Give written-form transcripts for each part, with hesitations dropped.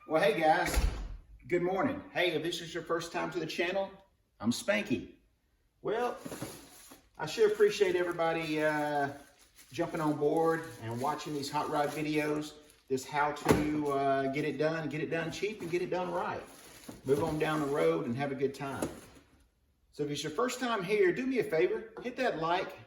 Well, hey guys, good morning. Hey, if this is your first time to the channel, I'm Spanky. Well, I sure appreciate everybody jumping on board and watching these hot rod videos. This how to get it done cheap and get it done right. Move on down the road and have a good time. So if it's your first time here, do me a favor, hit that like,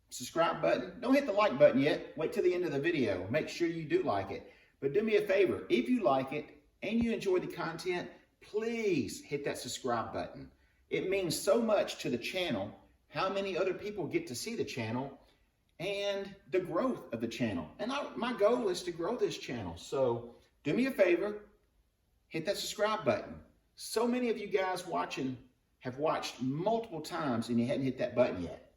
subscribe button. Don't hit the like button yet. Wait till the end of the video. Make sure you do like it. But do me a favor, if you like it and you enjoy the content, please hit that subscribe button. It means so much to the channel, how many other people get to see the channel, and the growth of the channel. And my goal is to grow this channel. So do me a favor, hit that subscribe button. So many of you guys watching have watched multiple times and you hadn't hit that button yet.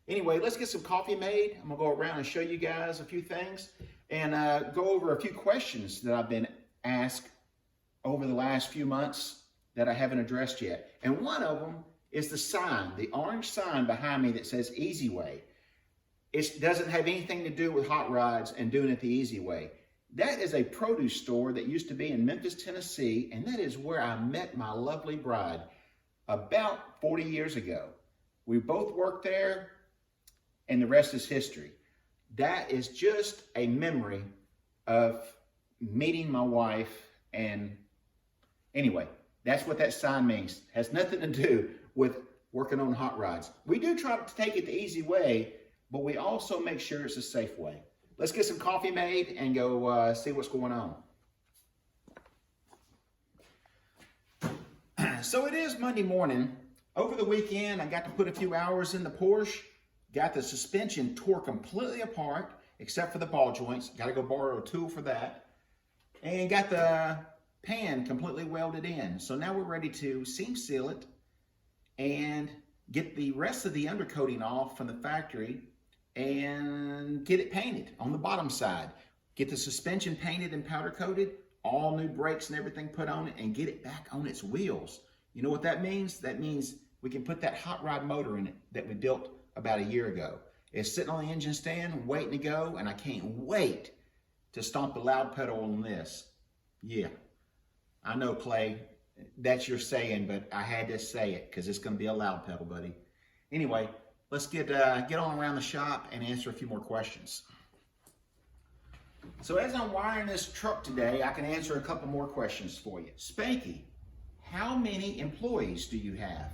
Anyway, let's get some coffee made. I'm gonna go around and show you guys a few things and go over a few questions that I've been asked over the last few months that I haven't addressed yet. And one of them is the sign, the orange sign behind me that says Easy Way. It doesn't have anything to do with hot rods and doing it the easy way. That is a produce store that used to be in Memphis, Tennessee, and that is where I met my lovely bride about 40 years ago. We both worked there, and the rest is history. That is just a memory of meeting my wife. And anyway, that's what that sign means. Has nothing to do with working on hot rods. We do try to take it the easy way, but we also make sure it's a safe way. Let's get some coffee made and go see what's going on. So it is Monday morning. Over the weekend, I got to put a few hours in the Porsche. Got the suspension tore completely apart, except for the ball joints. Got to go borrow a tool for that. And got the pan completely welded in. So now we're ready to seam seal it and get the rest of the undercoating off from the factory and get it painted on the bottom side. Get the suspension painted and powder coated, all new brakes and everything put on it, and get it back on its wheels. You know what that means? That means we can put that hot rod motor in it that we built about a year ago. It's sitting on the engine stand waiting to go, and I can't wait to stomp the loud pedal on this. Yeah, I know, Clay, that's your saying, but I had to say it because it's going to be a loud pedal, buddy. Anyway, let's get on around the shop and answer a few more questions. So as I'm wiring this truck today, I can answer a couple more questions for you. Spanky, how many employees do you have?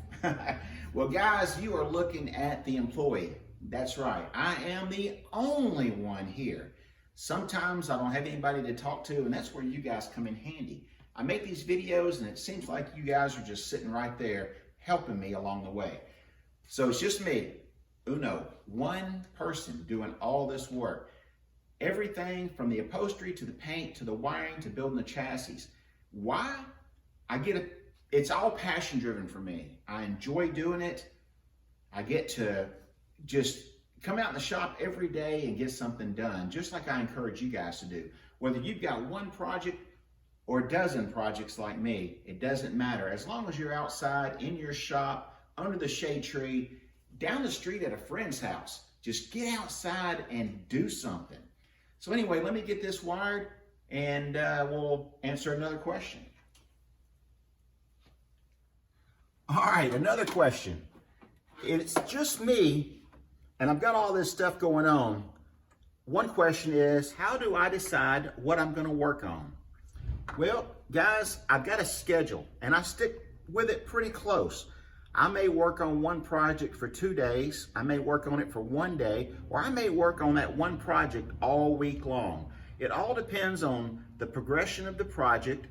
Well, guys, you are looking at the employee. That's right. I am the only one here. Sometimes I don't have anybody to talk to, and that's where you guys come in handy. I make these videos, and it seems like you guys are just sitting right there helping me along the way. So it's just me, Uno, one person doing all this work. Everything from the upholstery to the paint to the wiring to building the chassis. Why? It's all passion driven for me. I enjoy doing it. I get to just come out in the shop every day and get something done, just like I encourage you guys to do. Whether you've got one project or a dozen projects like me, it doesn't matter. As long as you're outside, in your shop, under the shade tree, down the street at a friend's house, just get outside and do something. So anyway, let me get this wired and we'll answer another question. All right, another question. It's just me, and I've got all this stuff going on. One question is, how do I decide what I'm gonna work on? Well, guys, I've got a schedule, and I stick with it pretty close. I may work on one project for 2 days, I may work on it for 1 day, or I may work on that one project all week long. It all depends on the progression of the project,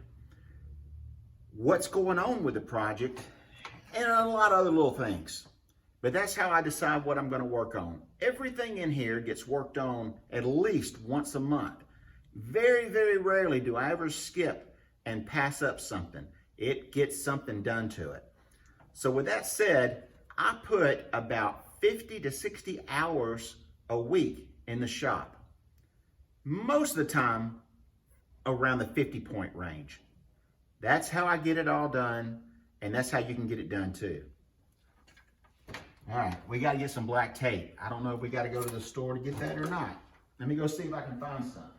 what's going on with the project, and a lot of other little things. But that's how I decide what I'm going to work on. Everything in here gets worked on at least once a month. Very, very rarely do I ever skip and pass up something. It gets something done to it. So with that said, I put about 50 to 60 hours a week in the shop. Most of the time around the 50-point range. That's how I get it all done. And that's how you can get it done too. All right, we got to get some black tape. I don't know if we got to go to the store to get that or not. Let me go see if I can find some.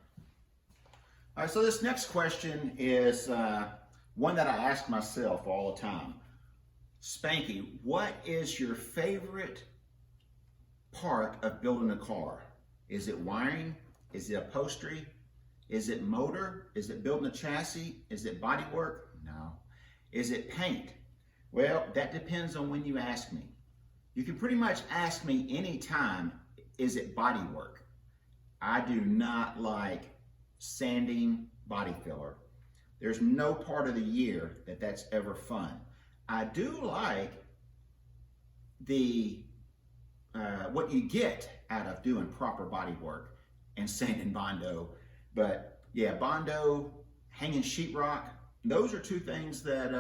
All right, so this next question is one that I ask myself all the time. Spanky, what is your favorite part of building a car? Is it wiring? Is it upholstery? Is it motor? Is it building a chassis? Is it body work? No. Is it paint? Well, that depends on when you ask me. You can pretty much ask me anytime, is it body work? I do not like sanding body filler. There's no part of the year that that's ever fun. I do like the what you get out of doing proper body work and sanding Bondo. But yeah, Bondo, hanging sheetrock, those are two things that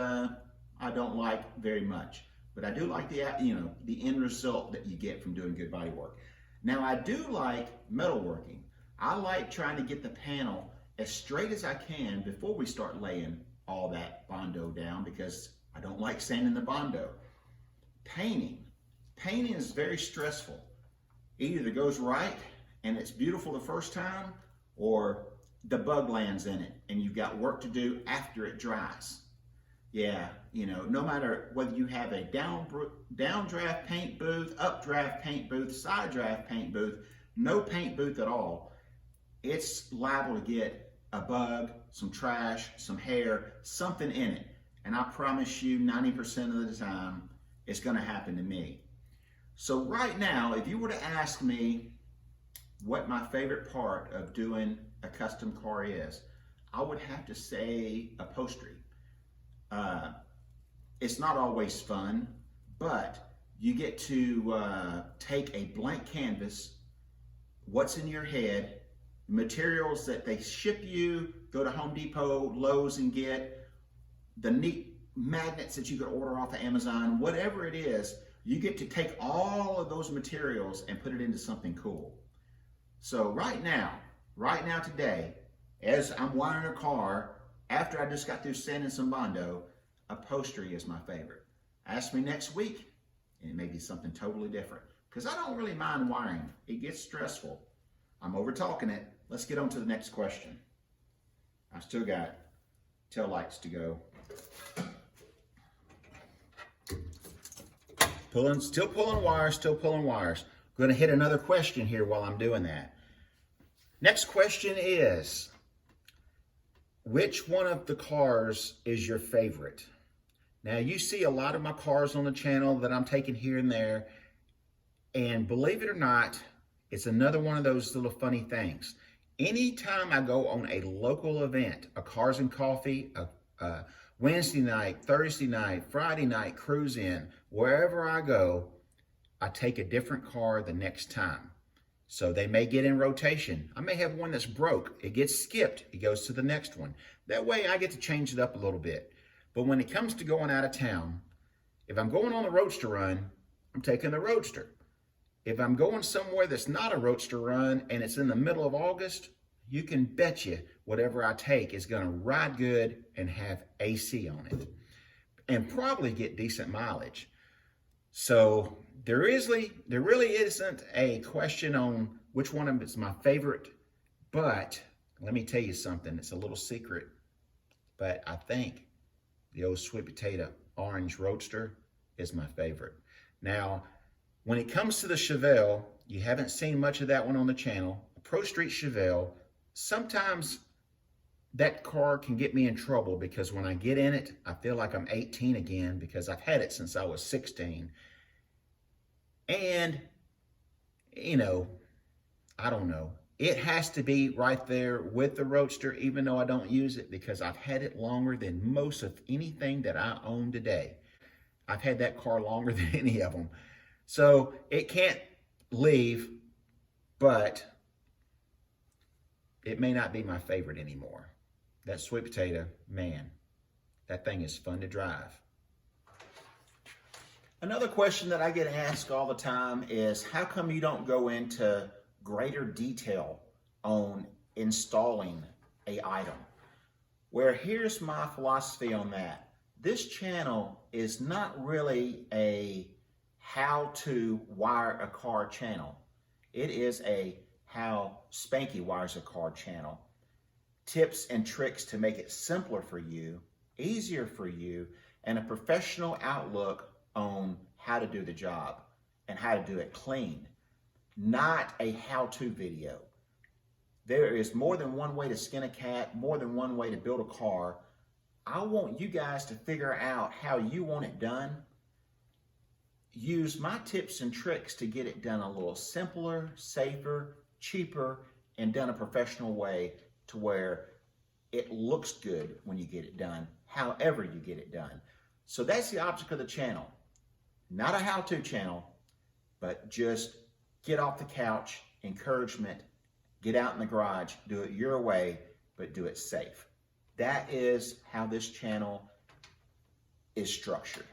I don't like very much. But I do like the end result that you get from doing good body work. Now I do like metalworking. I like trying to get the panel as straight as I can before we start laying all that Bondo down, because I don't like sanding the Bondo. Painting is very stressful. Either it goes right and it's beautiful the first time, or the bug lands in it and you've got work to do after it dries. Yeah, no matter whether you have a downdraft paint booth, updraft paint booth, side draft paint booth, no paint booth at all, it's liable to get a bug, some trash, some hair, something in it. And I promise you 90% of the time, it's gonna happen to me. So right now, if you were to ask me what my favorite part of doing a custom car is, I would have to say upholstery. It's not always fun, but you get to take a blank canvas, what's in your head, materials that they ship you, go to Home Depot, Lowe's and get, the neat magnets that you could order off of Amazon, whatever it is, you get to take all of those materials and put it into something cool. So right now today, as I'm wiring a car, after I just got through sanding some Bondo, upholstery is my favorite. Ask me next week, and it may be something totally different, because I don't really mind wiring. It gets stressful. I'm over talking it. Let's get on to the next question. I still got tail lights to go. Still pulling wires. Going to hit another question here while I'm doing that. Next question is, which one of the cars is your favorite? Now, you see a lot of my cars on the channel that I'm taking here and there, and believe it or not, it's another one of those little funny things. Anytime I go on a local event, a Cars and Coffee, a Wednesday night, Thursday night, Friday night cruise in, wherever I go, I take a different car the next time. So they may get in rotation. I may have one that's broke. It gets skipped. It goes to the next one. That way I get to change it up a little bit. But when it comes to going out of town, if I'm going on a Roadster run, I'm taking the Roadster. If I'm going somewhere that's not a Roadster run and it's in the middle of August, you can bet you whatever I take is going to ride good and have AC on it and probably get decent mileage. So there really isn't a question on which one of them is my favorite, but let me tell you something. It's a little secret, but I think the old sweet potato orange Roadster is my favorite. Now, when it comes to the Chevelle, you haven't seen much of that one on the channel. Pro Street Chevelle, sometimes that car can get me in trouble because when I get in it, I feel like I'm 18 again because I've had it since I was 16. And, I don't know. It has to be right there with the Roadster, even though I don't use it, because I've had it longer than most of anything that I own today. I've had that car longer than any of them. So it can't leave, but it may not be my favorite anymore. That sweet potato, man, that thing is fun to drive. Another question that I get asked all the time is, how come you don't go into greater detail on installing an item? Where here's my philosophy on that. This channel is not really a how to wire a car channel. It is a how Spanky wires a car channel. tips and tricks to make it simpler for you, easier for you, and a professional outlook on how to do the job and how to do it clean, not a how-to video. There is more than one way to skin a cat, more than one way to build a car. I want you guys to figure out how you want it done. Use my tips and tricks to get it done a little simpler, safer, cheaper, and done a professional way to where it looks good when you get it done, however you get it done. So that's the object of the channel. Not a how-to channel, but just get off the couch, encouragement, get out in the garage, do it your way, but do it safe. That is how this channel is structured.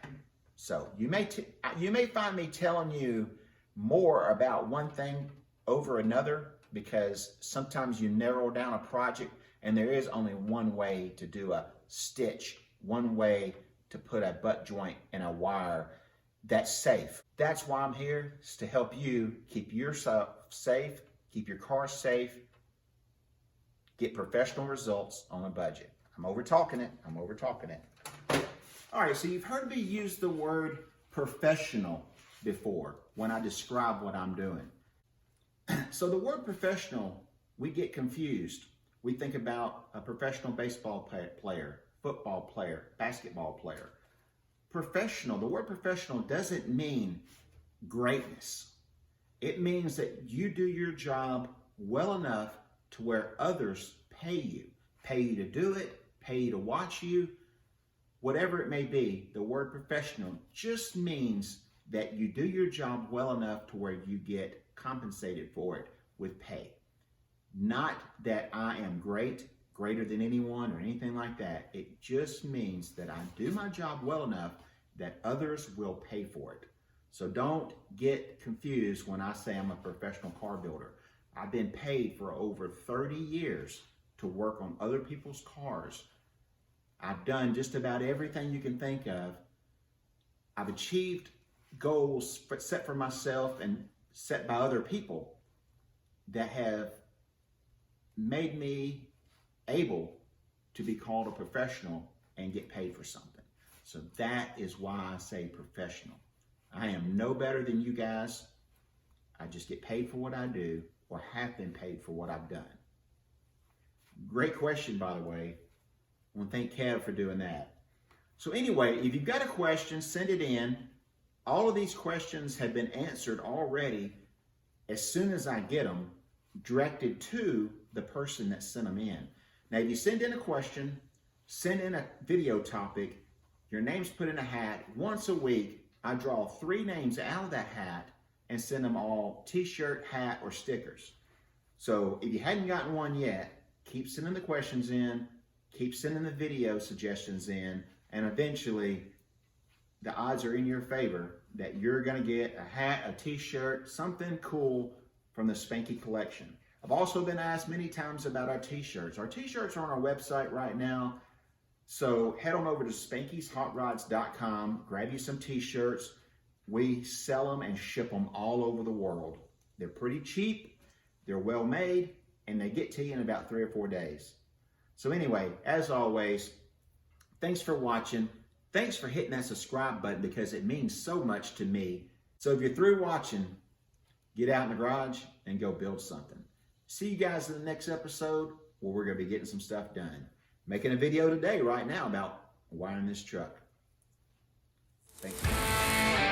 So you may find me telling you more about one thing over another, because sometimes you narrow down a project and there is only one way to do a stitch, one way to put a butt joint in a wire that's safe. That's why I'm here, is to help you keep yourself safe, keep your car safe, get professional results on a budget. I'm over talking it. All right, so you've heard me use the word professional before when I describe what I'm doing. So the word professional, we get confused. We think about a professional baseball player, football player, basketball player. Professional, the word professional doesn't mean greatness. It means that you do your job well enough to where others pay you to do it, pay you to watch you, whatever it may be. The word professional just means that you do your job well enough to where you get compensated for it with pay. Not that I am greater than anyone or anything like that. It just means that I do my job well enough that others will pay for it. So don't get confused when I say I'm a professional car builder. I've been paid for over 30 years to work on other people's cars. I've done just about everything you can think of. I've achieved goals set for myself and set by other people that have made me able to be called a professional and get paid for something. So that is why I say professional. I am no better than you guys. I just get paid for what I do, or have been paid for what I've done. Great question, by the way. I want to thank Kev for doing that. So anyway, if you've got a question, send it in. All of these questions have been answered already as soon as I get them, directed to the person that sent them in. Now, if you send in a question, send in a video topic, your name's put in a hat. Once a week, I draw 3 names out of that hat and send them all t-shirt, hat, or stickers. So if you hadn't gotten one yet, keep sending the questions in, keep sending the video suggestions in, and eventually the odds are in your favor that you're gonna get a hat, a t-shirt, something cool from the Spanky collection. I've also been asked many times about our t-shirts. Our t-shirts are on our website right now. So head on over to Spanky'sHotRods.com, grab you some t-shirts. We sell them and ship them all over the world. They're pretty cheap, they're well made, and they get to you in about 3 or 4 days. So anyway, as always, thanks for watching. Thanks for hitting that subscribe button, because it means so much to me. So if you're through watching, get out in the garage and go build something. See you guys in the next episode, where we're gonna be getting some stuff done. Making a video today right now about wiring this truck. Thank you.